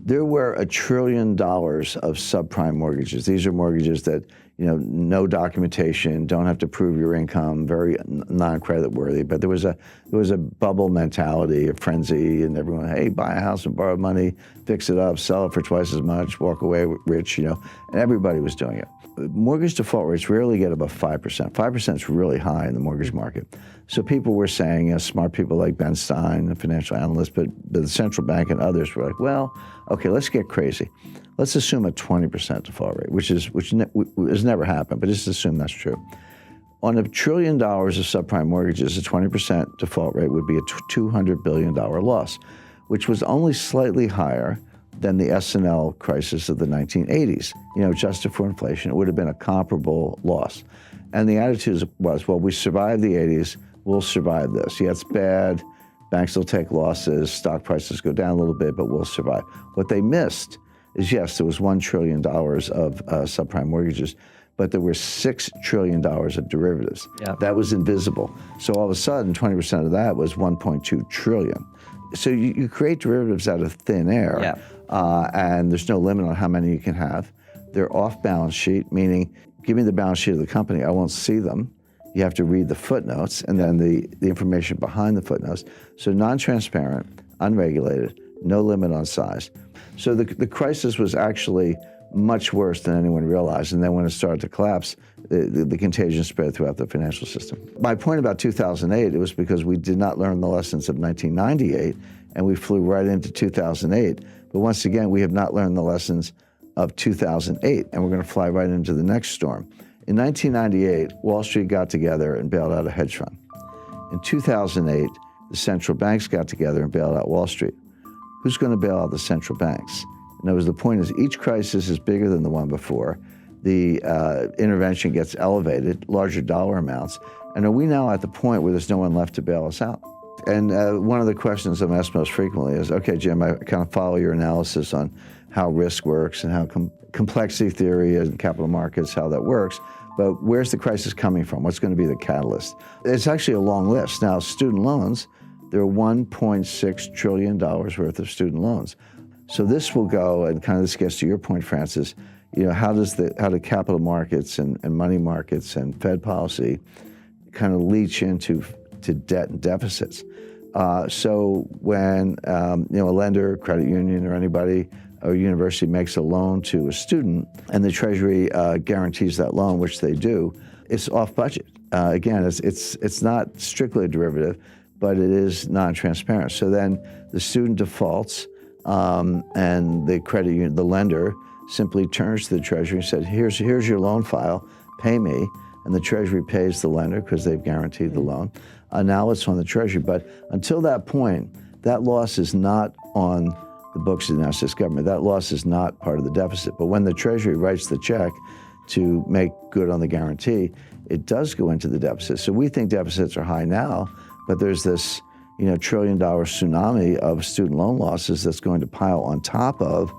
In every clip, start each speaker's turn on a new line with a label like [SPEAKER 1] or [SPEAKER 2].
[SPEAKER 1] There were $1 trillion of subprime mortgages. These are mortgages that, no documentation, don't have to prove your income, very non-credit worthy. But there was a bubble mentality, a frenzy, and everyone, hey, buy a house and borrow money, fix it up, sell it for twice as much, walk away rich, and everybody was doing it. Mortgage default rates rarely get above 5%. 5% is really high in the mortgage market. So people were saying, smart people like Ben Stein, a financial analyst, but the central bank and others were like, well, okay, let's get crazy. Let's assume a 20% default rate, which has never happened, but just assume that's true. On $1 trillion of subprime mortgages, a 20% default rate would be a $200 billion loss, which was only slightly higher than the S&L crisis of the 1980s. Adjusted for inflation, it would have been a comparable loss. And the attitude was, well, we survived the 80s, we'll survive this. Yeah, it's bad, banks will take losses, stock prices go down a little bit, but we'll survive. What they missed is, yes, there was $1 trillion of subprime mortgages, but there were $6 trillion of derivatives.
[SPEAKER 2] Yeah.
[SPEAKER 1] That was invisible. So all of a sudden, 20% of that was $1.2 trillion. So you create derivatives out of thin air.
[SPEAKER 2] Yeah.
[SPEAKER 1] And there's no limit on how many you can have. They're off balance sheet, meaning give me the balance sheet of the company, I won't see them. You have to read the footnotes and then the information behind the footnotes. So non-transparent, unregulated, no limit on size. So the crisis was actually much worse than anyone realized. And then when it started to collapse, the contagion spread throughout the financial system. My point about 2008, it was because we did not learn the lessons of 1998 and we flew right into 2008. But once again, we have not learned the lessons of 2008, and we're going to fly right into the next storm. In 1998, Wall Street got together and bailed out a hedge fund. In 2008, the central banks got together and bailed out Wall Street. Who's going to bail out the central banks? In other words, the point is each crisis is bigger than the one before. The intervention gets elevated, larger dollar amounts, and are we now at the point where there's no one left to bail us out? And one of the questions I'm asked most frequently is, okay, Jim, I kind of follow your analysis on how risk works and how complexity theory and capital markets, how that works, but where's the crisis coming from? What's going to be the catalyst? It's actually a long list. Now, student loans, there are $1.6 trillion worth of student loans. So this will go, and kind of this gets to your point, Francis, how do capital markets and money markets and Fed policy kind of leach into debt and deficits? So when a lender, credit union, or anybody, or university makes a loan to a student, and the Treasury guarantees that loan, which they do, it's off budget. Again, it's not strictly a derivative, but it is non-transparent. So then the student defaults, and the credit union, the lender, simply turns to the Treasury and said, here's your loan file, pay me. And the Treasury pays the lender because they've guaranteed the loan. Now it's on the Treasury. But until that point, that loss is not on the books of the United States government. That loss is not part of the deficit. But when the Treasury writes the check to make good on the guarantee, it does go into the deficit. So we think deficits are high now, but there's this $1 trillion tsunami of student loan losses that's going to pile on top of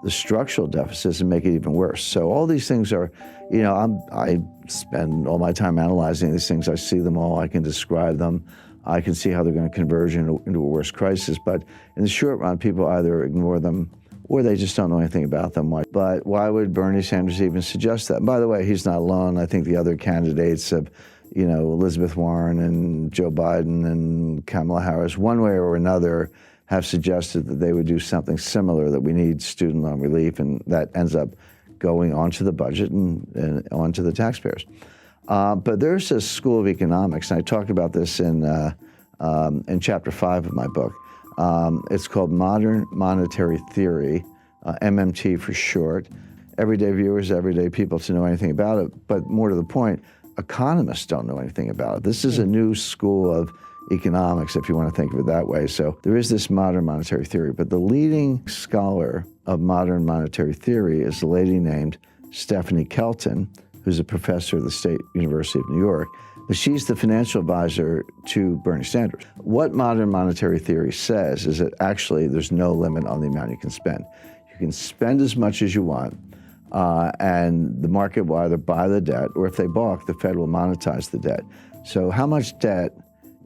[SPEAKER 1] the structural deficits and make it even worse. So all these things are, I spend all my time analyzing these things. I see them all. I can describe them. I can see how they're going to converge into a worse crisis. But in the short run, people either ignore them or they just don't know anything about them. But why would Bernie Sanders even suggest that? And by the way, he's not alone. I think the other candidates have, Elizabeth Warren and Joe Biden and Kamala Harris, one way or another, have suggested that they would do something similar, that we need student loan relief, and that ends up going onto the budget and onto the taxpayers. But there's a school of economics, and I talk about this in chapter 5 of my book. It's called Modern Monetary Theory, MMT for short. Everyday viewers, everyday people to know anything about it, but more to the point, economists don't know anything about it. This is a new school of economics, if you want to think of it that way. So there is this modern monetary theory, but the leading scholar of modern monetary theory is a lady named Stephanie Kelton, who's a professor at the State University of New York, but she's the financial advisor to Bernie Sanders. What modern monetary theory says is that actually there's no limit on the amount you can spend. You can spend as much as you want, and the market will either buy the debt, or if they balk, the Fed will monetize the debt. So how much debt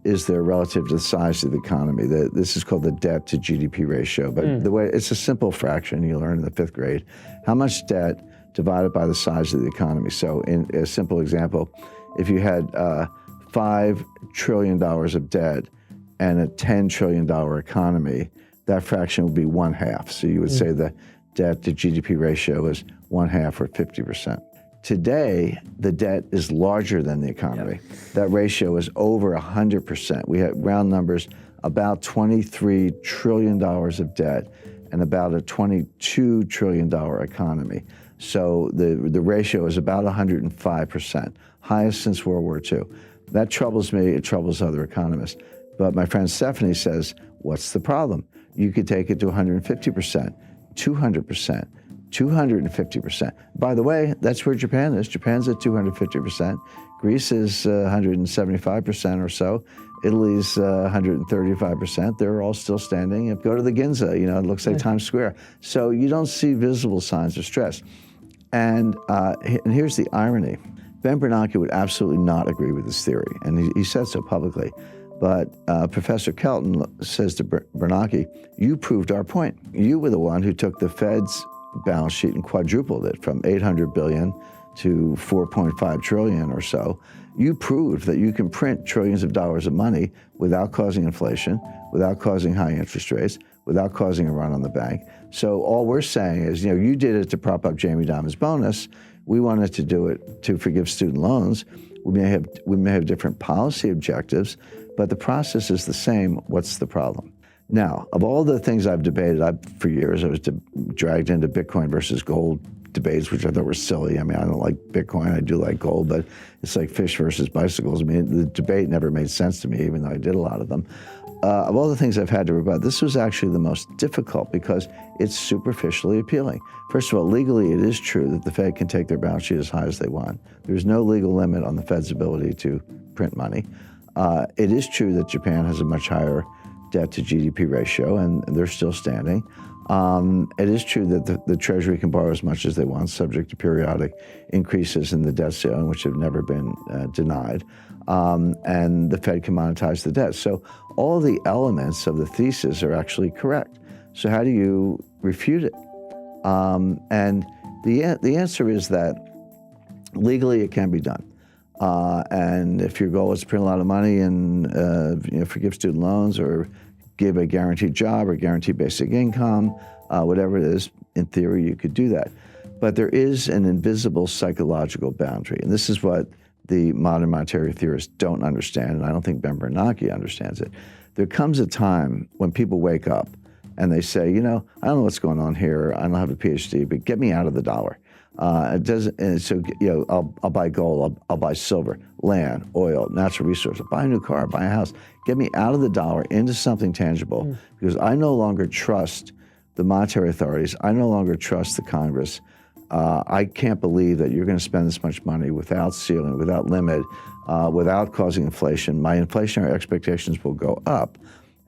[SPEAKER 1] is there relative to the size of the economy. This is called the debt to GDP ratio, but the way it's a simple fraction you learn in the 5th grade. How much debt divided by the size of the economy? So in a simple example, if you had $5 trillion of debt and a $10 trillion economy, that fraction would be 1/2. So you would say the debt to GDP ratio is 1/2 or 50%. Today, the debt is larger than the economy. That ratio is over 100%. We have round numbers, about $23 trillion of debt and about a $22 trillion economy. So the ratio is about 105%, highest since World War II. That troubles me, it troubles other economists. But my friend Stephanie says, what's the problem? You could take it to 150%, 200%, 250%. By the way, that's where Japan is. Japan's at 250%. Greece is 175% or so. Italy's 135%. They're all still standing. Go to the Ginza, it looks like Times Square. So you don't see visible signs of stress. And here's the irony. Ben Bernanke would absolutely not agree with this theory, and he said so publicly. But Professor Kelton says to Bernanke, you proved our point. You were the one who took the Fed's balance sheet and quadrupled it from 800 billion to 4.5 trillion or so. You proved that you can print trillions of dollars of money without causing inflation, without causing high interest rates, without causing a run on the bank. So all we're saying is, you did it to prop up Jamie Dimon's bonus. We wanted to do it to forgive student loans. We may have different policy objectives, but the process is the same. What's the problem? Now, of all the things I've debated, for years I was dragged into Bitcoin versus gold debates, which I thought were silly. I don't like Bitcoin, I do like gold, but it's like fish versus bicycles. The debate never made sense to me, even though I did a lot of them. Of all the things I've had to rebut, this was actually the most difficult because it's superficially appealing. First of all, legally it is true that the Fed can take their balance sheet as high as they want. There's no legal limit on the Fed's ability to print money. It is true that Japan has a much higher debt to GDP ratio, and they're still standing. It is true that the Treasury can borrow as much as they want, subject to periodic increases in the debt ceiling, which have never been denied. And the Fed can monetize the debt. So all the elements of the thesis are actually correct. So how do you refute it? And the answer is that legally it can be done. And if your goal is to print a lot of money and forgive student loans or give a guaranteed job or guaranteed basic income, whatever it is, in theory you could do that. But there is an invisible psychological boundary, and this is what the modern monetary theorists don't understand, and I don't think Ben Bernanke understands it. There comes a time when people wake up and they say, I don't know what's going on here. I don't have a PhD, but get me out of the dollar. It doesn't. And so, I'll buy gold, I'll buy silver, land, oil, natural resources, buy a new car, buy a house. Get me out of the dollar into something tangible, because I no longer trust the monetary authorities. I no longer trust the Congress. I can't believe that you're going to spend this much money without ceiling, without limit, without causing inflation. My inflationary expectations will go up.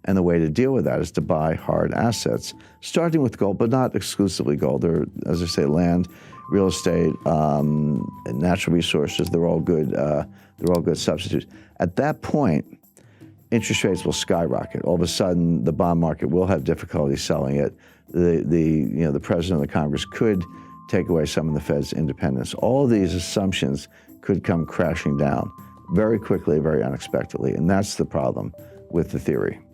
[SPEAKER 1] And the way to deal with that is to buy hard assets, starting with gold, but not exclusively gold. There, as I say, land, real estate, and natural resources. They're all good. They're all good substitutes. At that point, interest rates will skyrocket. All of a sudden, the bond market will have difficulty selling it. The president of the Congress could take away some of the Fed's independence. All of these assumptions could come crashing down very quickly, very unexpectedly, and that's the problem with the theory.